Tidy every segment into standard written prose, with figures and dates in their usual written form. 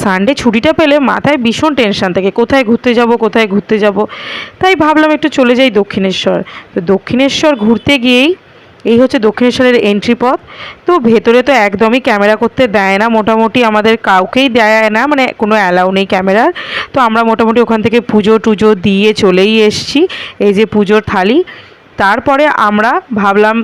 Sunday ছুটিটা পেলে মাথায় ভীষণ টেনশান থাকে, কোথায় ঘুরতে যাব কোথায় ঘুরতে যাব। তাই ভাবলাম একটু চলে যাই দক্ষিণেশ্বর। তো দক্ষিণেশ্বর ঘুরতে গিয়েই এই হচ্ছে দক্ষিণেশ্বরের এন্ট্রি পথ। তো ভেতরে তো একদমই ক্যামেরা করতে দেয় না, মোটামুটি আমাদের কাউকেই দেয় না, মানে কোনো অ্যালাউ নেই ক্যামেরার। তো আমরা মোটামুটি ওখান থেকে পুজো টুজো দিয়ে চলেই এসছি। এই যে পুজোর থালি। তারপরে আমরা ভাবলাম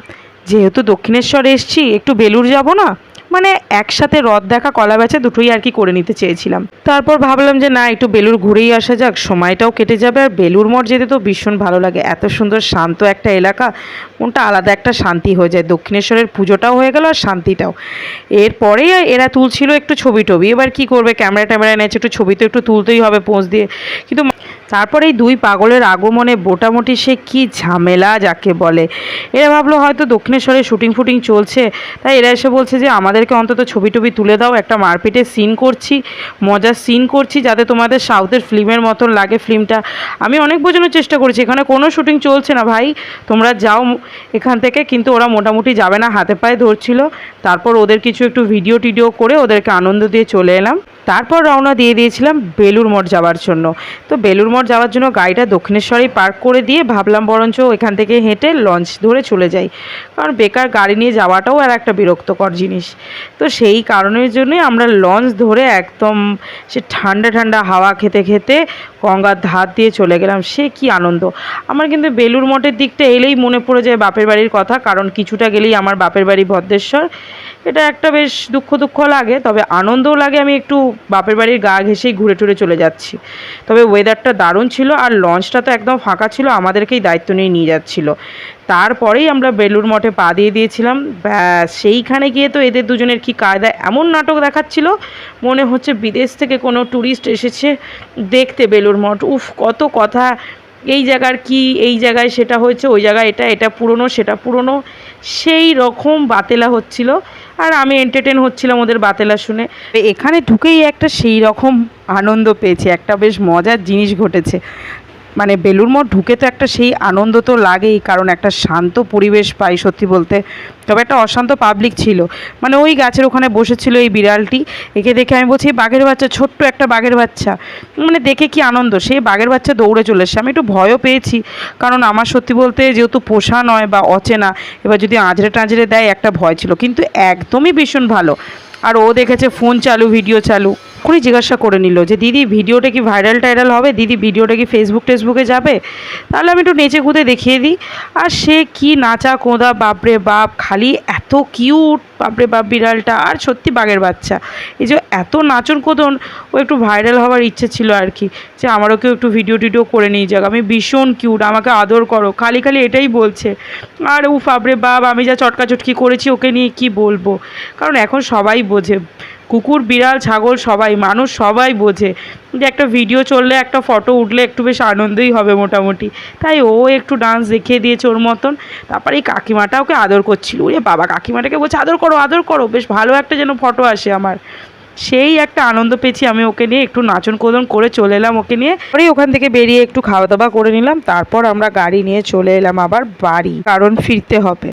যেহেতু দক্ষিণেশ্বর এসছি একটু বেলুড় যাব না, মানে একসাথে রথ দেখা কলা বেচা দুটোই আর কি করে নিতে চেয়েছিলাম। তারপর ভাবলাম যে না, একটু বেলুড় ঘুরেই আসা যাক, সময়টাও কেটে যাবে। আর বেলুড় মঠ যেতে তো ভীষণ ভালো লাগে, এত সুন্দর শান্ত একটা এলাকা, মনটা আলাদা একটা শান্তি হয়ে যায়। দক্ষিণেশ্বরের পুজোটাও হয়ে গেল আর শান্তিটাও। এরপরেই এরা তুলছিল একটু ছবি টবি, এবার কি করবে, ক্যামেরা ট্যামেরা এনেছে, একটু ছবি তো একটু তুলতেই হবে পোজ দিয়ে। কিন্তু তারপরে এই দুই পাগলের আগমনে মোটামুটি সে কি ঝামেলা যাকে বলে। এরা ভাবলো হয়তো দক্ষিণেশ্বরে শুটিং ফুটিং চলছে, তাই এরা এসে বলছে যে আমাদেরকে অন্তত ছবি টবি তুলে দাও, একটা মারপিটের সিন করছি, মজার সিন করছি, যাতে তোমাদের সাউথের ফিল্মের মতন লাগে ফিল্মটা। আমি অনেক বোঝানোর চেষ্টা করেছি এখানে কোনো শুটিং চলছে না ভাই, তোমরা যাও এখান থেকে। কিন্তু ওরা মোটামুটি যাবে না, হাতে পায়ে ধরছিল। তারপর ওদের কিছু একটু ভিডিও টিডিও করে ওদেরকে আনন্দ দিয়ে চলে এলাম। তারপর রওনা দিয়ে দিয়েছিলাম বেলুড় মঠ যাওয়ার জন্য। তো বেলুড় মঠ যাওয়ার জন্য গাড়িটা দক্ষিণেশ্বরেই পার্ক করে দিয়ে ভাবলাম বরঞ্চ এখান থেকে হেঁটে লঞ্চ ধরে চলে যাই, কারণ বেকার গাড়ি নিয়ে যাওয়াটাও আর একটা বিরক্তকর জিনিস। তো সেই কারণের জন্যই আমরা লঞ্চ ধরে একদম সে ঠান্ডা ঠান্ডা হাওয়া খেতে খেতে গঙ্গার ধার দিয়ে চলে গেলাম। সে কি আনন্দ! আমার কিন্তু বেলুড় মঠের দিকটা এলেই মনে পড়ে যায় বাপের বাড়ির কথা, কারণ কিছুটা গেলেই আমার বাপের বাড়ি ভদ্রেশ্বর। এটা একটা বেশ দুঃখ দুঃখ লাগে, তবে আনন্দও লাগে। আমি একটু বাপের বাড়ির গা ঘেঁষেই ঘুরে টুরে চলে যাচ্ছি। তবে ওয়েদারটা দারুণ ছিল, আর লঞ্চটা তো একদম ফাঁকা ছিল, আমাদেরকেই দায়িত্ব নিয়ে যাচ্ছিল। তারপরেই আমরা বেলুড় মঠে পা দিয়ে দিয়েছিলাম। সেইখানে গিয়ে তো এদের দুজনের কি কায়দা, এমন নাটক দেখাচ্ছিল মনে হচ্ছে বিদেশ থেকে কোনো ট্যুরিস্ট এসেছে দেখতে বেলুড় মঠ। উফ, কত কথা, এই জায়গার কি, এই জায়গায় সেটা হয়েছে, ওই জায়গায় এটা, এটা পুরনো সেটা পুরনো, সেই রকম বাতেলা হচ্ছিল। আর আমি এন্টারটেন হচ্ছিলাম ওদের বাতেলা শুনে। এখানে ঢুকেই একটা সেই রকম আনন্দ পেয়েছি, একটা বেশ মজার জিনিস ঘটেছে। মানে বেলুড় মঠ ঢুকে তো একটা সেই আনন্দ তো লাগেই, কারণ একটা শান্ত পরিবেশ পাই সত্যি বলতে। তবে একটা অশান্ত পাবলিক ছিল, মানে ওই গাছের ওখানে বসেছিল এই বিড়ালটি। একে দেখে আমি বলছি বাঘের বাচ্চা, ছোট্ট একটা বাঘের বাচ্চা, মানে দেখে কি আনন্দ। সেই বাঘের বাচ্চা দৌড়ে চলে এসছে। আমি একটু ভয়ও পেয়েছি, কারণ আমার সত্যি বলতে যেহেতু পোষা নয় বা অচেনা, এবার যদি আঁচড়ে টাঁচড়ে দেয় একটা ভয় ছিল। কিন্তু একদমই ভীষণ ভালো। আর ও দেখেছে ফোন চালু, ভিডিও চালু করে জিজ্ঞাসা করে নিল যে দিদি ভিডিওটা কি ভাইরাল টাইরাল হবে, দিদি ভিডিওটা কি ফেসবুক টেসবুকে যাবে, তাহলে আমি একটু নেচে কুদে দেখিয়ে দিই। আর সে কি নাচা কোঁদা, বাপরে বাপ, খালি এত কিউট, বাপরে বাপ বিড়ালটা। আর সত্যি বাঘের বাচ্চা, এই যে এত নাচন কোদন, ও একটু ভাইরাল হওয়ার ইচ্ছে ছিল আর কি, যে আমারও কেউ একটু ভিডিও টিডিও করে নিয়ে যাক, আমি ভীষণ কিউট, আমাকে আদর করো, খালি খালি এটাই বলছে। আর উফ বাপরে বাপ, আমি যা চটকাচটকি করেছি ওকে নিয়ে কি বলবো, কারণ এখন সবাই বোঝে, কুকুর বিড়াল ছাগল সবাই, মানুষ সবাই বোঝে যে একটা ভিডিও চললে একটা ফটো উঠলে একটু বেশ আনন্দই হবে মোটামুটি। তাই ও একটু ডান্স দেখিয়ে দিয়েছে ওর মতন। তারপরে এই কাকিমাটা ওকে আদর করছিল, ওরে বাবা, কাকিমাটাকে বলছে আদর করো আদর করো, বেশ ভালো একটা যেন ফটো আসে আমার। সেই একটা আনন্দ পেয়েছি আমি ওকে নিয়ে, একটু নাচন কোদন করে চলে এলাম ওকে নিয়ে। পরে ওখান থেকে বেরিয়ে একটু খাওয়া দাওয়া করে নিলাম। তারপর আমরা গাড়ি নিয়ে চলে এলাম আবার বাড়ি, কারণ ফিরতে হবে।